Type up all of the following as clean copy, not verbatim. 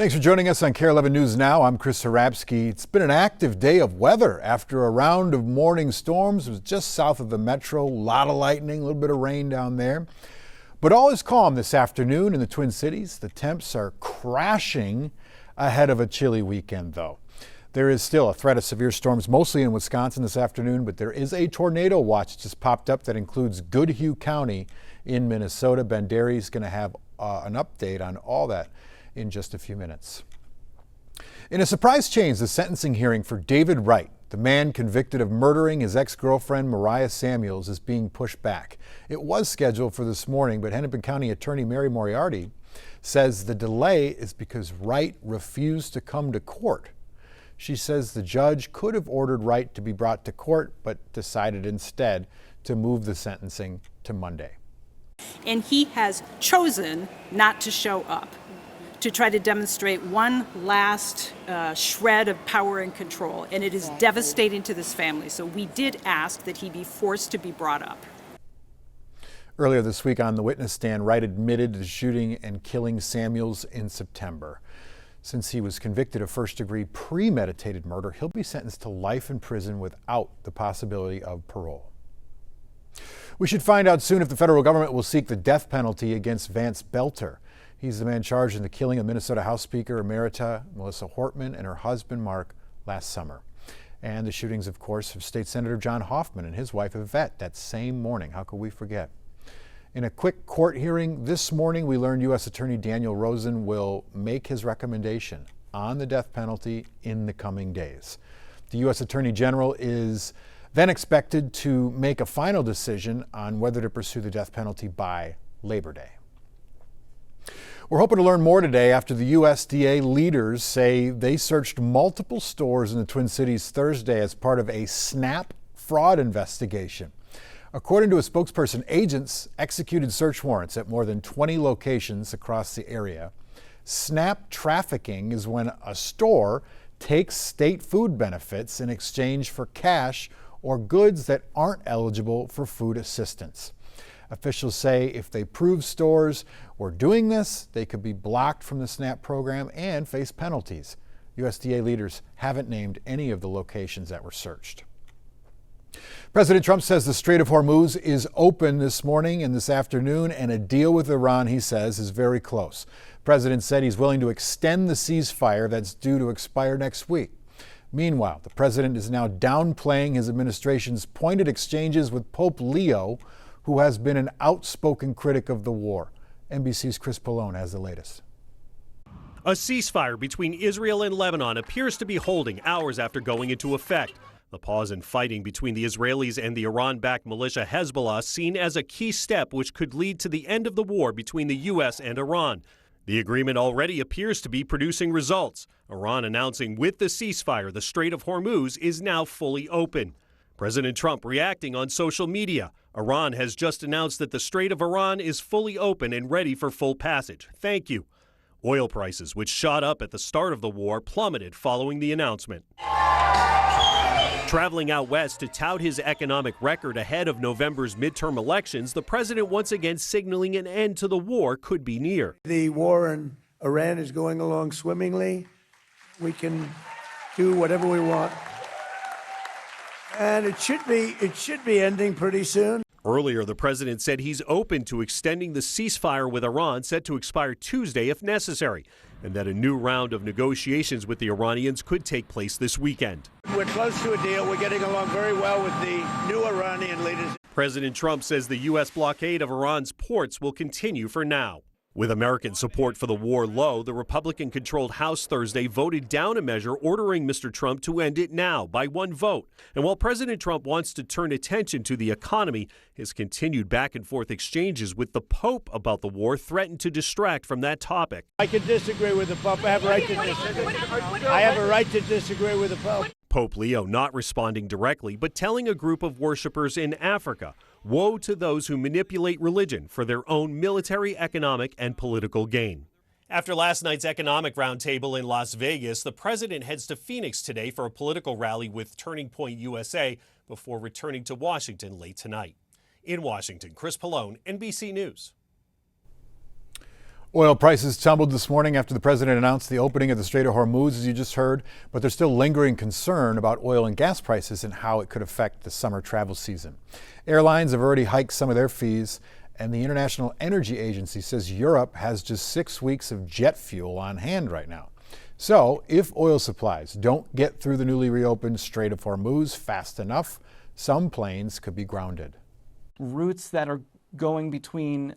Thanks for joining us on KARE 11 News Now. I'm Chris Harabsky. It's been an active day of weather after a round of morning storms. It was just south of the metro. A lot of lightning, a little bit of rain down there. But all is calm this afternoon in the Twin Cities. The temps are crashing ahead of a chilly weekend, though. There is still a threat of severe storms, mostly in Wisconsin this afternoon, but there is a tornado watch just popped up that includes Goodhue County in Minnesota. Ben Derry's going to have an update on all that in just a few minutes. In a surprise change, the sentencing hearing for David Wright, the man convicted of murdering his ex-girlfriend Mariah Samuels, is being pushed back. It was scheduled for this morning, but Hennepin County Attorney Mary Moriarty says the delay is because Wright refused to come to court. She says the judge could have ordered Wright to be brought to court, but decided instead to move the sentencing to Monday. And he has chosen not to show up, to try to demonstrate one last shred of power and control. And it is devastating to this family. So we did ask that he be forced to be brought up. Earlier this week on the witness stand, Wright admitted to shooting and killing Samuels in September. Since he was convicted of first-degree premeditated murder, he'll be sentenced to life in prison without the possibility of parole. We should find out soon if the federal government will seek the death penalty against Vance Belter. He's the man charged in the killing of Minnesota House Speaker Emerita Melissa Hortman and her husband Mark last summer. And the shootings, of course, of State Senator John Hoffman and his wife Yvette that same morning. How could we forget? In a quick court hearing this morning, we learned U.S. Attorney Daniel Rosen will make his recommendation on the death penalty in the coming days. The U.S. Attorney General is then expected to make a final decision on whether to pursue the death penalty by Labor Day. We're hoping to learn more today after the USDA leaders say they searched multiple stores in the Twin Cities Thursday as part of a SNAP fraud investigation. According to a spokesperson, agents executed search warrants at more than 20 locations across the area. SNAP trafficking is when a store takes state food benefits in exchange for cash or goods that aren't eligible for food assistance. Officials say if they prove stores were doing this, they could be blocked from the SNAP program and face penalties. USDA leaders haven't named any of the locations that were searched. President Trump says the Strait of Hormuz is open this morning and this afternoon, and a deal with Iran, he says, is very close. The president said he's willing to extend the ceasefire that's due to expire next week. Meanwhile, the president is now downplaying his administration's pointed exchanges with Pope Leo, who has been an outspoken critic of the war. NBC's Chris Pallone has the latest. A ceasefire between Israel and Lebanon appears to be holding hours after going into effect. The pause in fighting between the Israelis and the Iran-backed militia Hezbollah seen as a key step which could lead to the end of the war between the U.S. and Iran. The agreement already appears to be producing results. Iran announcing with the ceasefire the Strait of Hormuz is now fully open. President Trump reacting on social media. Iran has just announced that the Strait of Iran is fully open and ready for full passage. Thank you. Oil prices, which shot up at the start of the war, plummeted following the announcement. Traveling out west to tout his economic record ahead of November's midterm elections, the president once again signaling an end to the war could be near. The war in Iran is going along swimmingly. We can do whatever we want. And it should be ending pretty soon. Earlier, the president said he's open to extending the ceasefire with Iran, set to expire Tuesday if necessary, and that a new round of negotiations with the Iranians could take place this weekend. We're close to a deal. We're getting along very well with the new Iranian leaders. President Trump says the U.S. blockade of Iran's ports will continue for now. With American support for the war low, the Republican-controlled House Thursday voted down a measure ordering Mr. Trump to end it now by one vote. And while President Trump wants to turn attention to the economy, his continued back-and-forth exchanges with the Pope about the war threatened to distract from that topic. I can disagree with the Pope. I have a right to disagree. I have a right to disagree with the Pope. Pope Leo not responding directly, but telling a group of worshipers in Africa, woe to those who manipulate religion for their own military, economic, and political gain. After last night's economic roundtable in Las Vegas, the president heads to Phoenix today for a political rally with Turning Point USA before returning to Washington late tonight. In Washington, Chris Pallone, NBC News. Oil prices tumbled this morning after the president announced the opening of the Strait of Hormuz, as you just heard, but there's still lingering concern about oil and gas prices and how it could affect the summer travel season. Airlines have already hiked some of their fees, and the International Energy Agency says Europe has just 6 weeks of jet fuel on hand right now. So if oil supplies don't get through the newly reopened Strait of Hormuz fast enough, some planes could be grounded. Routes that are going between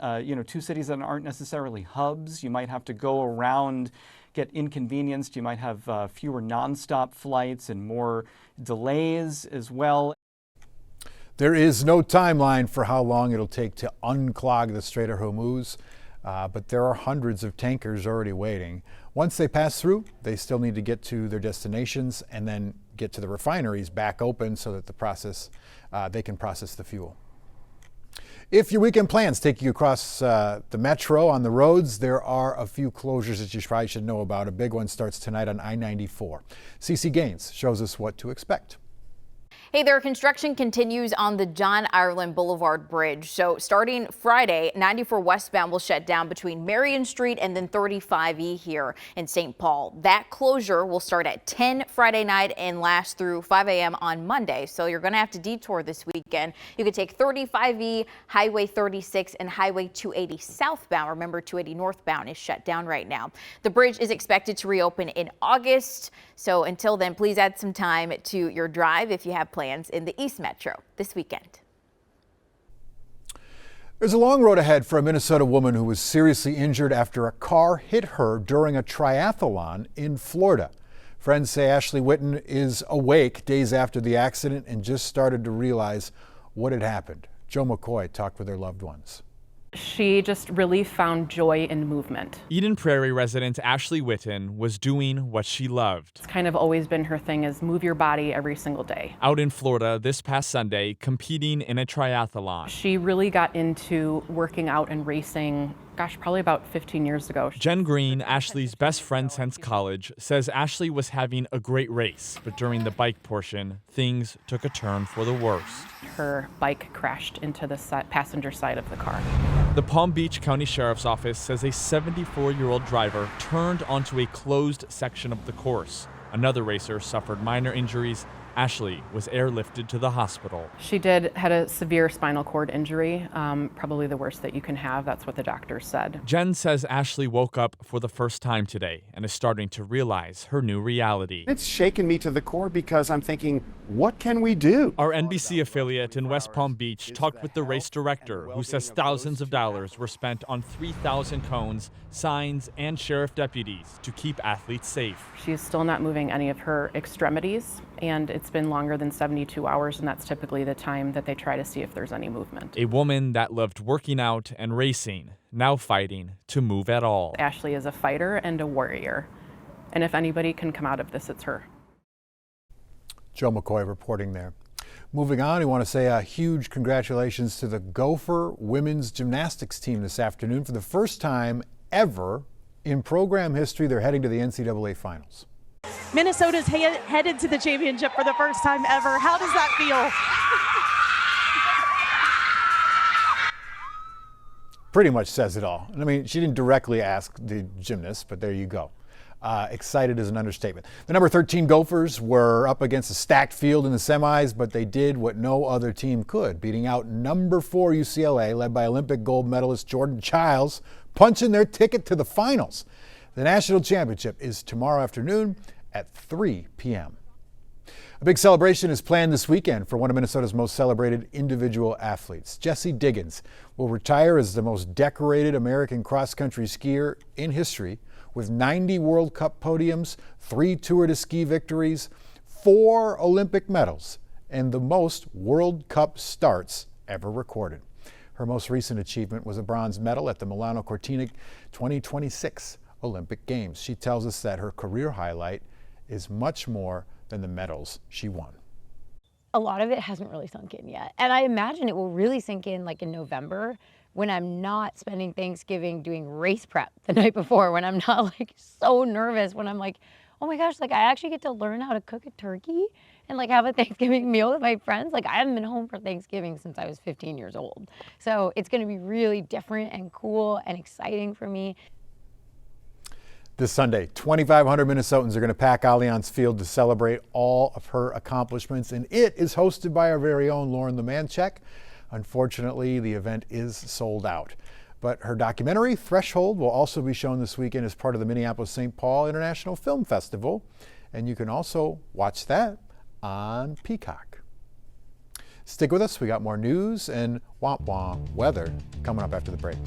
two cities that aren't necessarily hubs. You might have to go around, get inconvenienced. You might have fewer nonstop flights and more delays as well. There is no timeline for how long it'll take to unclog the Strait of Hormuz, but there are hundreds of tankers already waiting. Once they pass through, they still need to get to their destinations and then get to the refineries back open so that they can process the fuel. If your weekend plans take you across the metro on the roads, there are a few closures that you probably should know about. A big one starts tonight on I-94. Cece Gaines shows us what to expect. Hey there, construction continues on the John Ireland Boulevard Bridge. So starting Friday, 94 westbound will shut down between Marion Street and then 35E here in St. Paul. That closure will start at 10 Friday night and last through 5 a.m. on Monday. So you're going to have to detour this weekend. You could take 35E, Highway 36 and Highway 280 southbound. Remember, 280 northbound is shut down right now. The bridge is expected to reopen in August. So until then, please add some time to your drive if you have plans in the East Metro this weekend. There's a long road ahead for a Minnesota woman who was seriously injured after a car hit her during a triathlon in Florida. Friends say Ashley Witten is awake days after the accident and just started to realize what had happened. Joe McCoy talked with her loved ones. She just really found joy in movement. Eden Prairie resident Ashley Witten was doing what she loved. It's kind of always been her thing, is move your body every single day. Out in Florida this past Sunday, competing in a triathlon. She really got into working out and racing, probably about 15 years ago. Jen Green, Ashley's best friend since college, says Ashley was having a great race, but during the bike portion, things took a turn for the worst. Her bike crashed into the passenger side of the car. The Palm Beach County Sheriff's Office says a 74-year-old driver turned onto a closed section of the course. Another racer suffered minor injuries. Ashley was airlifted to the hospital. She had a severe spinal cord injury, probably the worst that you can have. That's what the doctor said. Jen says Ashley woke up for the first time today and is starting to realize her new reality. It's shaken me to the core because I'm thinking, what can we do? Our NBC affiliate in West Palm Beach talked with the race director, who says thousands of dollars were spent on 3,000 cones, signs, and sheriff deputies to keep athletes safe. She's still not moving any of her extremities, and it's been longer than 72 hours, and that's typically the time that they try to see if there's any movement. A woman that loved working out and racing, now fighting to move at all. Ashley is a fighter and a warrior, and if anybody can come out of this, it's her. Joe McCoy reporting there. Moving on, we want to say a huge congratulations to the Gopher women's gymnastics team this afternoon. For the first time ever in program history, they're heading to the NCAA finals. Minnesota's headed to the championship for the first time ever. How does that feel? Pretty much says it all. I mean, she didn't directly ask the gymnasts, but there you go. Excited is an understatement. The number 13 Gophers were up against a stacked field in the semis, but they did what no other team could, beating out number 4 UCLA, led by Olympic gold medalist Jordan Childs, punching their ticket to the finals. The national championship is tomorrow afternoon at 3 p.m. A big celebration is planned this weekend for one of Minnesota's most celebrated individual athletes. Jessie Diggins will retire as the most decorated American cross-country skier in history, with 90 World Cup podiums, 3 Tour de Ski victories, 4 Olympic medals, and the most World Cup starts ever recorded. Her most recent achievement was a bronze medal at the Milano Cortina 2026 Olympic Games. She tells us that her career highlight is much more than the medals she won. A lot of it hasn't really sunk in yet. And I imagine it will really sink in like in November, when I'm not spending Thanksgiving doing race prep the night before, when I'm not like so nervous, when I'm like, oh my gosh, like I actually get to learn how to cook a turkey and like have a Thanksgiving meal with my friends. Like I haven't been home for Thanksgiving since I was 15 years old. So it's gonna be really different and cool and exciting for me. This Sunday, 2,500 Minnesotans are going to pack Allianz Field to celebrate all of her accomplishments, and it is hosted by our very own Lauren Lemanchek. Unfortunately, the event is sold out. But her documentary, Threshold, will also be shown this weekend as part of the Minneapolis-St. Paul International Film Festival, and you can also watch that on Peacock. Stick with us. We got more news and weather coming up after the break.